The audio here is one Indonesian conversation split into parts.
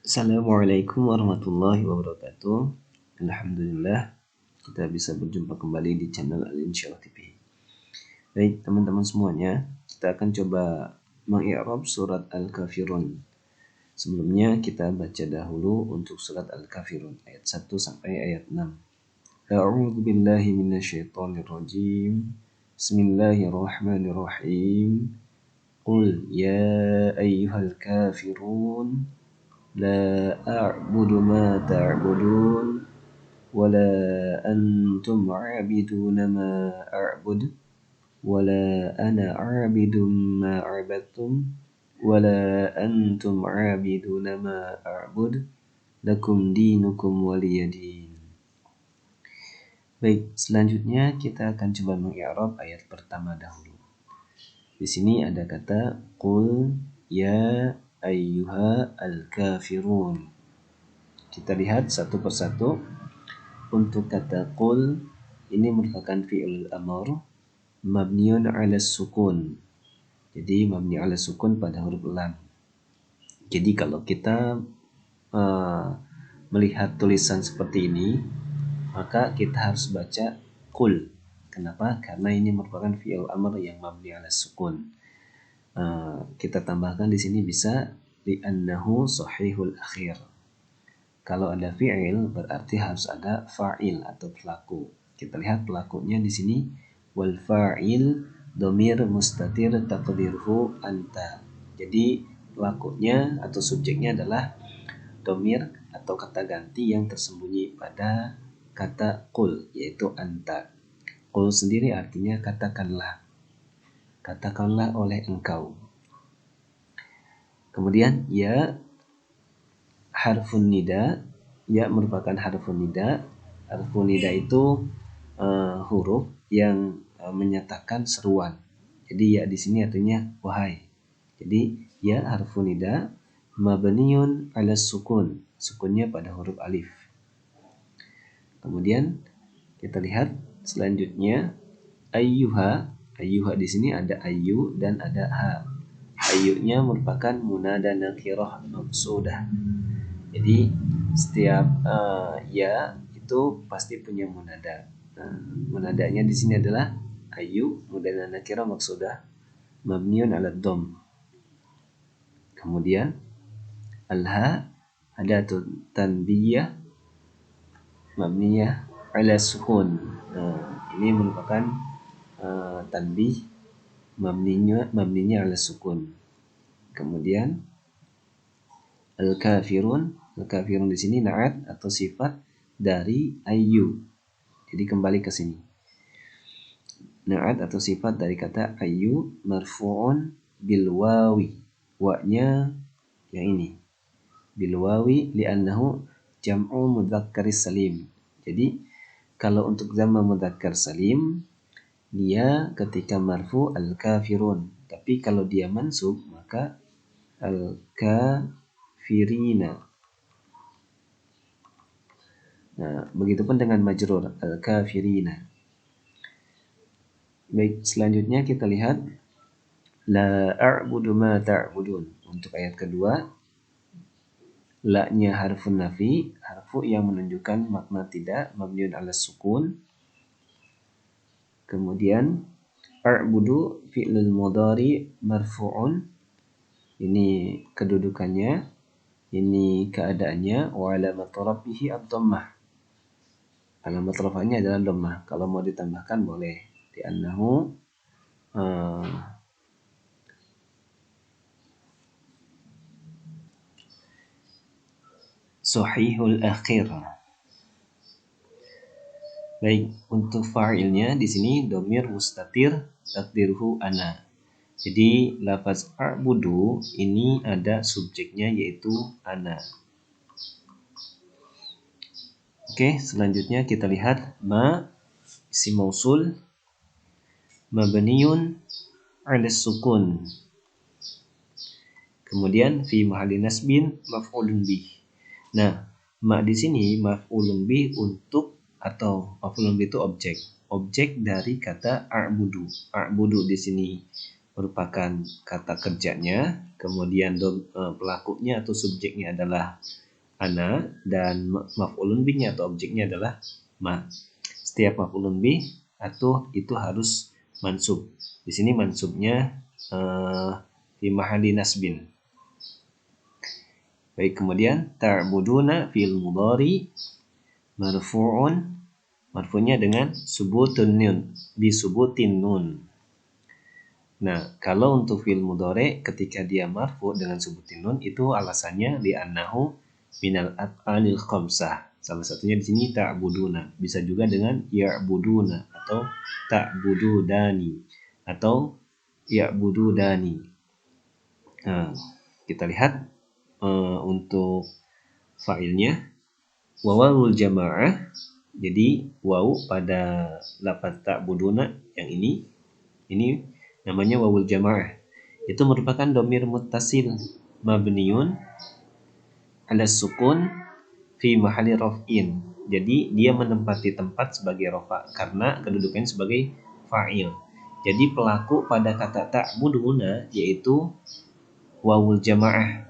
Assalamualaikum warahmatullahi wabarakatuh. Alhamdulillah kita bisa berjumpa kembali di channel Al-Insyaallah TV. Baik teman-teman semuanya, kita akan coba mengi'rab surat Al-Kafirun. Sebelumnya kita baca dahulu untuk surat Al-Kafirun ayat 1 sampai ayat 6. A'udzu billahi minasyaitonir rajim. Bismillahirrahmanirrahim. Qul ya ayyuhal kafirun لا أعبد ما تعبدون ولا أنتم عابدون ما أعبد ولا أنا عابد ما عبدتم ولا أنتم عابدون ما أعبد لكم دينكم ولي دين. Baik, selanjutnya kita akan coba mengi'rab ayat pertama dahulu. Di sini ada kata qul ya ayyuha al-kafirun. Kita lihat satu persatu. Untuk kata qul ini merupakan fi'il amr mabniun 'ala sukun. Jadi mabni 'ala sukun pada huruf lam. Jadi kalau kita melihat tulisan seperti ini, maka kita harus baca qul. Kenapa? Karena ini merupakan fi'il amr yang mabni 'ala sukun. Kita tambahkan di sini bisa li'annahu sahihul akhir. Kalau ada fi'il berarti harus ada fa'il atau pelaku. Kita lihat pelakunya di sini wal fa'il dhamir mustatir taqdiruhu anta. Jadi pelakunya atau subjeknya adalah dhamir atau kata ganti yang tersembunyi pada kata qul, yaitu anta. Qul sendiri artinya katakanlah. Katakanlah oleh engkau. Kemudian ya harfun nida. Ya merupakan harfun nida. Harfun nida itu huruf yang menyatakan seruan. Jadi ya di sini artinya wahai. Jadi ya harfun nida mabniun 'ala sukun. Sukunnya pada huruf alif. Kemudian kita lihat selanjutnya ayyuha. Ayyuha di sini ada ayyu dan ada ha. Ayyunya merupakan munada nakirah maqsudah. Jadi setiap ya itu pasti punya munada. Munadanya di sini adalah ayyu, munada nakirah maqsudah mabniun 'ala dhamm. Kemudian al-ha ada tanbiyah mabniyah 'ala sukun. Ini merupakan tanbih mabninya 'ala sukun. Kemudian al-kafirun di sini na'at atau sifat dari ayyu. Jadi kembali ke sini. Na'at atau sifat dari kata ayyu marfu'un bil wawi. Wa-nya yang ini. Bil wawi li'annahu jam'u mudzakkaris salim. Jadi kalau untuk jamak mudzakkar salim dia ketika marfu al-kafirun, tapi kalau dia mansub maka al-kafirina. Nah, begitupun dengan majrur al-kafirina. Baik, selanjutnya kita lihat la a'budu ma ta'budun. Untuk ayat kedua, la-nya harfun nafi, harfu yang menunjukkan makna tidak, mabniun 'ala sukun. Kemudian a'budu fi'lul mudhari marfu'un. Ini kedudukannya, ini keadaannya, wa alamat rafihi ad-dhammah. Alamat rafa'nya adalah dhammah. Kalau mau ditambahkan boleh. Li'annahu sahihul akhir. Baik, untuk fa'ilnya di sini dhamir mustatir taqdiruhu ana. Jadi lafaz a'budu ini ada subjeknya yaitu ana. Oke, selanjutnya kita lihat ma isim mausul mabniun 'ala sukun. Kemudian fi mahalli nasbin maf'ulun bih. Nah, ma di sini maf'ulun bih untuk atau maf'ulun bih itu objek dari kata a'budu. A'budu di sini merupakan kata kerjanya, kemudian pelakunya atau subjeknya adalah ana, dan maf'ulun bihnya atau objeknya adalah ma. Setiap maf'ulun bih atau itu harus mansub. Di sini mansubnya di mahalli nasbin. Baik, kemudian ta'buduna fil mudhari marfu'un, marfu'nya dengan subutun nun, bisubutin nun. Nah, kalau untuk fi'il mudhari ketika dia marfu dengan subutin nun itu alasannya li'annahu minal af'alil khamsah. Salah satunya di sini ta'buduna. Bisa juga dengan ya'buduna atau ta'bududani atau ya'bududani. Nah, kita lihat untuk fa'ilnya wawul jamaah. Jadi wawu pada lafaz ta'buduna yang ini namanya wawul jamaah. Itu merupakan dhamir muttasil mabniun ala sukun fi mahalli raf'in. Jadi dia menempati tempat sebagai rafa karena kedudukannya sebagai fa'il. Jadi pelaku pada kata ta'buduna yaitu wawul jamaah.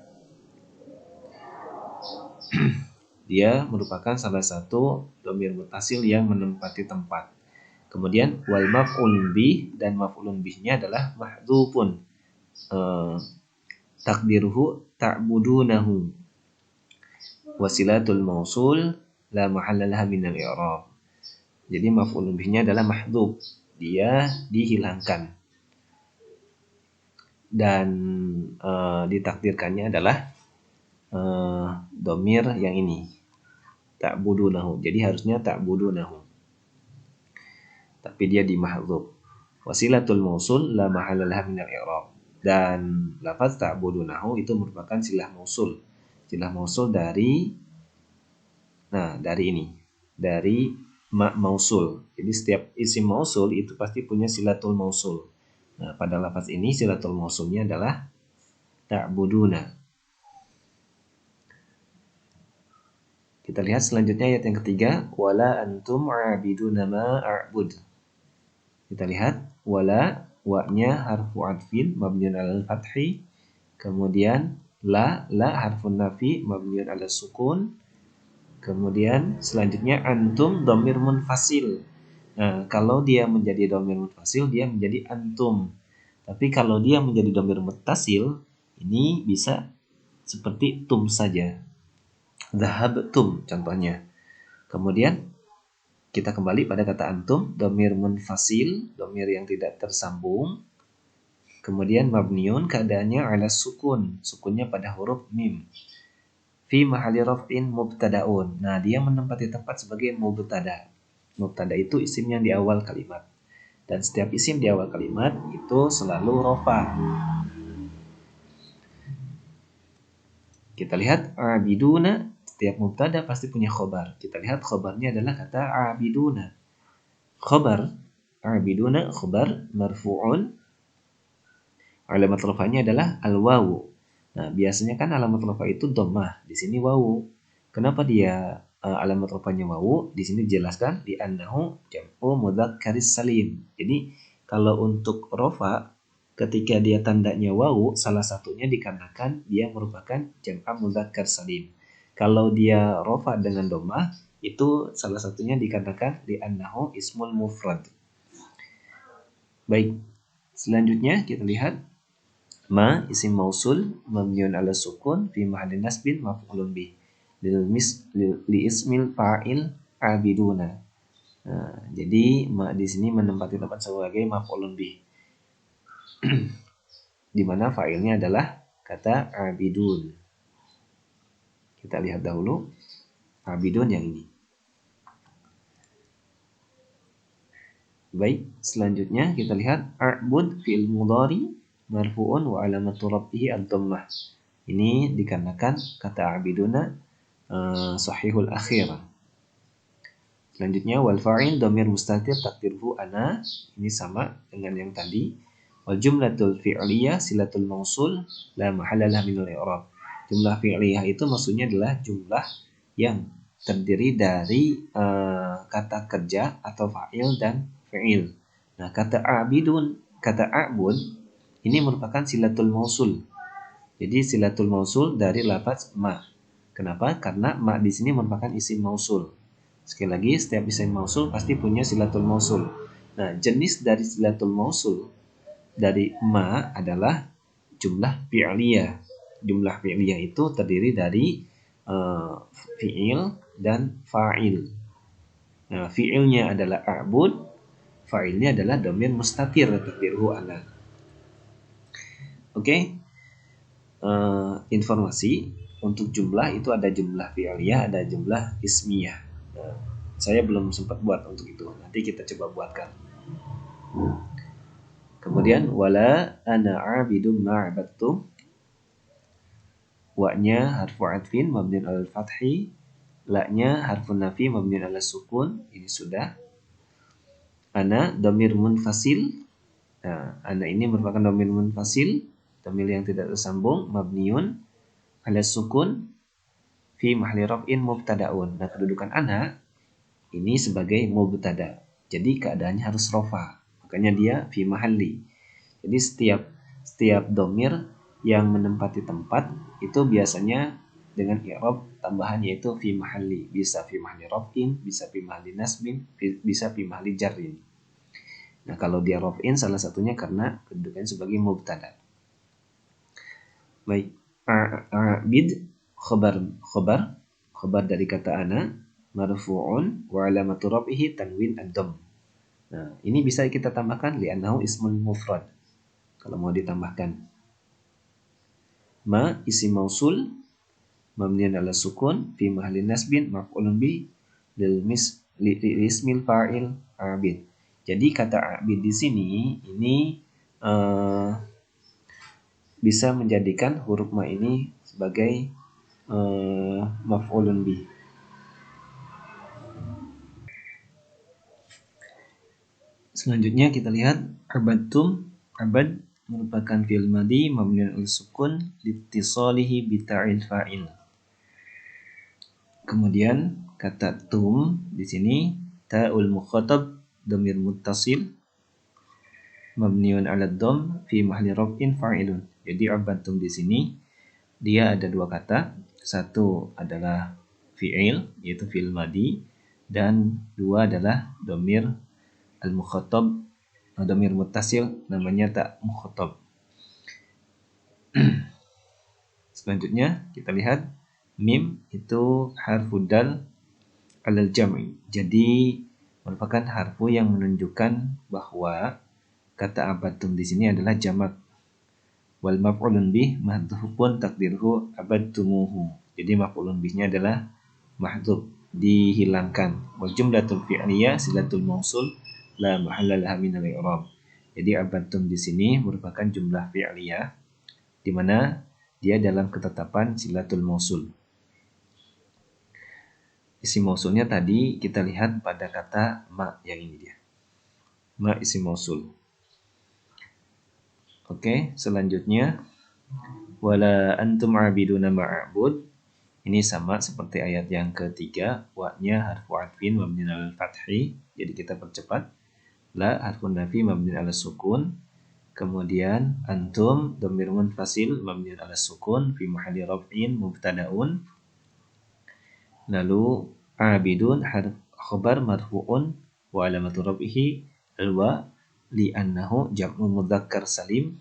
Dia merupakan salah satu dhamir muttasil yang menempati tempat. Kemudian wal maf'ul bih, dan maf'ulun bihnya adalah mahdhufun. Takdiruhu ta'budunahu. Wasilatul mausul la mahalla laha minal i'rab. Jadi maf'ulun bihnya adalah mahdhuf. Dia dihilangkan. Dan ditakdirkannya adalah dhamir yang ini. Ta'budunahu. Jadi harusnya ta'budunahu. Tapi dia di mahdhuf. Wasilatul mausul la mahalla laha minal i'rab. Dan lafaz ta'budunahu itu merupakan silah mausul. Silah mausul dari ini. Dari mausul. Jadi setiap isim mausul itu pasti punya silatul mausul. Nah, pada lafaz ini silatul mausulnya adalah ta'buduna. Kita lihat selanjutnya ayat yang ketiga, wala antum a'biduna ma a'bud. Kita lihat wala, wa-nya harfu atfin mabniun 'alal fathi, kemudian la harfun nafi mabniun 'ala sukun, kemudian selanjutnya antum dhamir munfasil. Nah, kalau dia menjadi dhamir munfasil dia menjadi antum. Tapi kalau dia menjadi dhamir muttasil ini bisa seperti tum saja. Dhahabtum contohnya. Kemudian kita kembali pada kata antum, dhamir munfasil, dhamir yang tidak tersambung. Kemudian mabniun, keadaannya ala sukun, sukunnya pada huruf mim. Fi mahalli raf'in mubtada'un. Nah, dia menempati tempat sebagai mubtada. Mubtada itu isim yang di awal kalimat. Dan setiap isim di awal kalimat itu selalu rafa. Kita lihat abiduna. Setiap mubtada pasti punya khobar. Kita lihat khobarnya adalah kata abiduna. Khobar abiduna khobar marfu'un. Alamat rafa'nya adalah al-wawu. Nah, biasanya kan alamat rafa' itu dhammah. Di sini wawu. Kenapa dia alamat rafa'nya wawu? Di sini dijelaskan di annahu jam'u mudzakkaris salim. Jadi kalau untuk rafa' ketika dia tandanya wawu, salah satunya dikarenakan dia merupakan jam'a mudzakkar salim. Kalau dia rafa dengan dhammah, itu salah satunya dikarenakan di annahu ismul mufrad. Baik, selanjutnya kita lihat ma isim mausul mabniun 'ala sukun fi mahalli nasbin maf'ulun bih li ismil fa'il abiduna. Nah, jadi ma di sini menempati tempat sebagai maf'ulun bih. Di mana fa'ilnya adalah kata abidun. Kita lihat dahulu abidun yang ini. Baik, selanjutnya kita lihat a'bud fi'il mudhari marfu'un wa alamatu rafihi ad-dhammah. Ini dikarenakan kata abiduna sahihul akhir. Selanjutnya wal fa'il dhamir mustatir takdiruhu ana. Ini sama dengan yang tadi. Wal jumlatul fi'liyah silatul mausul la mahalla laha minal i'rab. Jumlah fi'liyah itu maksudnya adalah jumlah yang terdiri dari kata kerja atau fa'il dan fi'il. Nah, kata abidun, kata a'bud ini merupakan silatul mausul. Jadi silatul mausul dari lafaz ma. Kenapa? Karena ma di sini merupakan isim mausul. Sekali lagi, setiap isim mausul pasti punya silatul mausul. Nah, jenis dari silatul mausul dari ma adalah jumlah fi'liyah. Jumlah fi'liyah itu terdiri dari fi'il dan fa'il. Nah, fi'ilnya adalah a'bud, fa'ilnya adalah dhamir mustatir taqdiruhu ana. Oke. Informasi untuk jumlah itu ada jumlah fi'liyah, ada jumlah ismiyah. Nah, saya belum sempat buat untuk itu. Nanti kita coba buatkan. Kemudian wala ana a'bidum ma'abadtum. Wa-nya harfu atfin mabniun 'alal fathi, la-nya harfun nafi mabniun 'alal sukun. Ini sudah. Ana dhamir munfasil. Nah, ana ini merupakan dhamir munfasil, dhamir yang tidak tersambung, mabniun 'alal sukun fi mahli raf'in mubtada'un. Nah, kedudukan ana ini sebagai mubtada. Jadi keadaannya harus rofa. Makanya dia fi mahalli. Jadi setiap dhamir yang menempati tempat itu biasanya dengan i'rab tambahan yaitu fi mahalli. Bisa fi mahli raf'in, bisa fi mahli nasbin, bisa fi mahli jarrin. Nah, kalau dia raf'in salah satunya karena kedudukannya sebagai mubtada. Baik, a'bid khabar dari kata ana marfu'un wa alamatu raf'ihi tanwin ad-dhamm. Nah, ini bisa kita tambahkan li'annahu ismun mufrad. Kalau mau ditambahkan. Ma isim mausul mabniun 'ala sukun fi mahalli nasbin maf'ulun bi lil ismil fa'il a'bid. Jadi kata a'bid di sini ini bisa menjadikan huruf ma ini sebagai maf'ulun bi. Selanjutnya kita lihat abadtum. Abad merupakan fi'il madhi mabniun 'ala sukun liittisalihi bi ta'il fa'il. Kemudian kata tum di sini ta'ul mukhatab dhamir muttasil mabniun 'ala dhamm fi mahli raf'in fa'ilun. Jadi abadtum di sini dia ada dua kata. Satu adalah fi'il yaitu fi'il madhi, dan dua adalah dhamir al-mukhatab, dhamir muttasil namanya tak mukhatab. Selanjutnya kita lihat mim itu harfu dal alal jam'i. Jadi merupakan harfu yang menunjukkan bahwa kata abadtum di sini adalah jamak. Wal maf'ulun bih mahdhufun taqdiruhu abadtumuhu. Jadi maf'ulun bihnya adalah mahdhuf, dihilangkan. Wal jumlatul fi'liyah silatul mausul la mahalla laha min al-i'rab. Jadi abadtum di sini merupakan jumlah fi'liyah di mana dia dalam ketetapan silatul mausul. Isim mausulnya tadi kita lihat pada kata ma, yang ini dia. Ma isim mausul. Oke, selanjutnya wala antum abiduna ma'abud. Ini sama seperti ayat yang ketiga, wa-nya harfu atfin mabniun 'alal fathi. Jadi kita percepat. La harfun nafi mabniun 'ala sukun. Kemudian antum dhamir munfasil mabniun 'ala sukun fi mahalli raf'in mubtada'un. Lalu abidun khabar marfu'un wa alamatu raf'ihi al-wa li'annahu jam'u mudzakkar salim.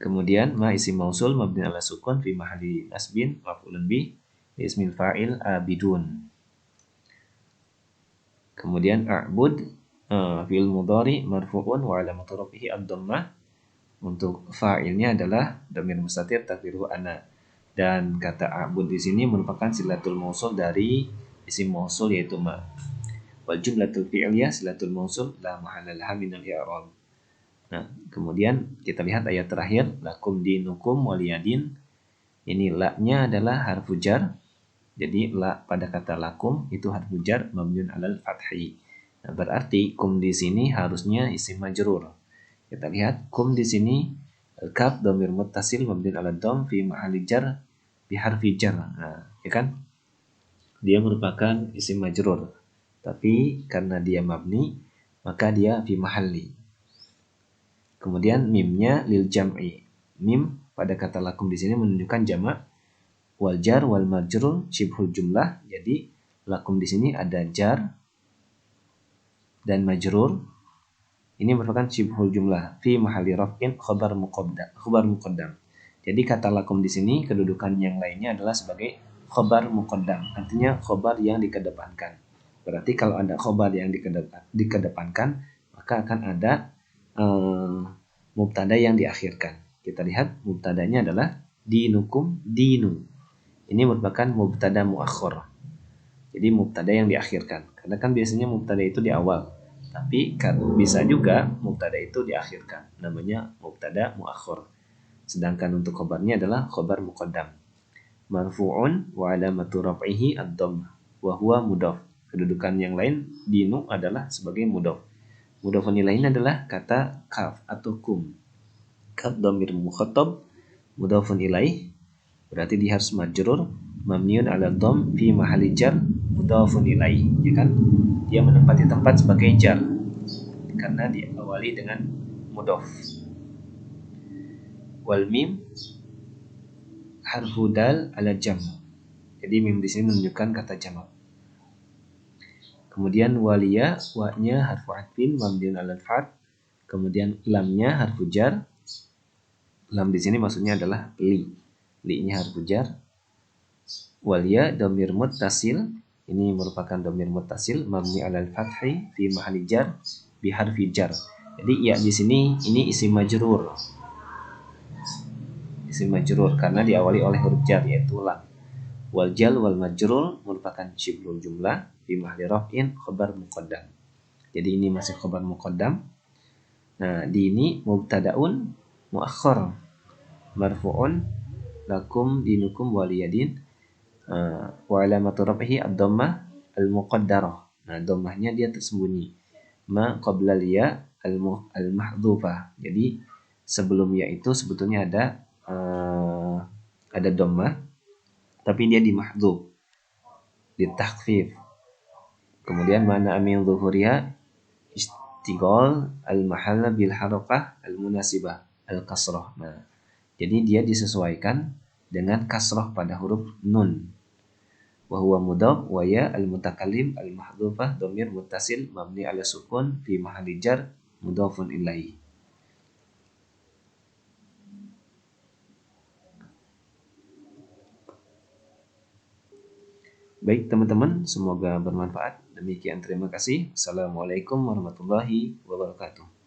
Kemudian ma isim mausul mabni 'ala sukun fi mahalli nasbin maf'ulun bi ismil fa'il abidun. Kemudian a'bud fi'il mudhari marfu'un wa alamatu raf'ihi ad-dhammah. Untuk fa'ilnya adalah dhamir mustatir taqdiruhu ana. Dan kata a'bud di sini merupakan silatul mausul dari isim mausul yaitu ma. Wal jumlatul fi'liyah silatul mausul la mahalla laha minal i'rab. Nah, kemudian kita lihat ayat terakhir, lakum dinukum waliyadin. Ini la-nya adalah harfu jar. Jadi la pada kata lakum itu harfu jar mabniun 'alal fathi. Nah, berarti kum di sini harusnya isim majrur. Kita lihat kum di sini kaf dhamir muttasil mabniun 'ala dhamm fi mahalli jar bi harfi jar. Nah, ya kan? Dia merupakan isim majrur. Tapi karena dia mabni, maka dia fi mahalli. Kemudian mimnya lil jam'i. Mim pada kata lakum di sini menunjukkan jamak. Wal jar wal majrur syibhul jumlah. Jadi lakum di sini ada jar dan majrur. Ini merupakan syibhul jumlah fi mahalli raf'in khabar muqaddam. Jadi kata lakum di sini kedudukan yang lainnya adalah sebagai khabar muqaddam. Artinya khabar yang dikedepankan. Berarti kalau ada khabar yang dikedepankan, maka akan ada mubtada yang diakhirkan. Kita lihat mubtadanya adalah dinukum dinu. Ini merupakan mubtada muakhir. Jadi mubtada yang diakhirkan. Karena kan biasanya mubtada itu di awal. Tapi bisa juga mubtada itu diakhirkan. Namanya mubtada muakhir. Sedangkan untuk khobarnya adalah khobar muqaddam. Marfu'un wa alamatu raf'ihi ad-dhammah wa huwa mudhaf. Kedudukan yang lain dinu adalah sebagai mudhaf. Mudhafun ilaihnya adalah kata kaf atau kum. Kaf dhamir mukhatab mudhafun ilaih berarti dia harus majrur mamniun ala dhamm fi mahalli jar mudhafun ilaih, ya kan? Dia menempati tempat sebagai jar karena diawali dengan mudhaf. Wal mim harfu dal ala jam. Jadi mim di sini menunjukkan kata jamak. Kemudian waliya, wa-nya harfu atfin mabniun ala al-fath. Kemudian lamnya harfu jar. Lam di sini maksudnya adalah li. Li-nya harfu jar. Waliya dhamir muttasil. Ini merupakan dhamir muttasil mabni ala al-fathi fi mahalli jar bi harfi jar. Jadi ya di sini ini isim majrur. Isim majrur karena diawali oleh huruf jar yaitu lam. Wal jal wal majrur merupakan syibhul jumlah fi mahalli raf'in khabar muqaddam. Jadi ini masih khabar muqaddam. Nah, di ini mubtadaun muakhkhar marfu'un lakum dinukum waliyadin wa alamatu raf'ihi ad-dhammah al-muqaddarah. Nah, dhammahnya dia tersembunyi. Ma qabla ya al-mahdhufah. Jadi sebelum ya itu sebetulnya ada dhammah tapi dia di mahdhuf, di takhfif. Kemudian mana amin zuhuriya istighal al-mahalla bil harakah al-munasibah al-kasrah. Nah, jadi dia disesuaikan dengan kasrah pada huruf nun. Wa huwa mudhaf wa ya al-mutakallim al-mahdhufah dhamir muttasil mabni ala sukun fi mahalli jar mudhafun ilaihi. Baik teman-teman, semoga bermanfaat. Demikian terima kasih. Assalamualaikum warahmatullahi wabarakatuh.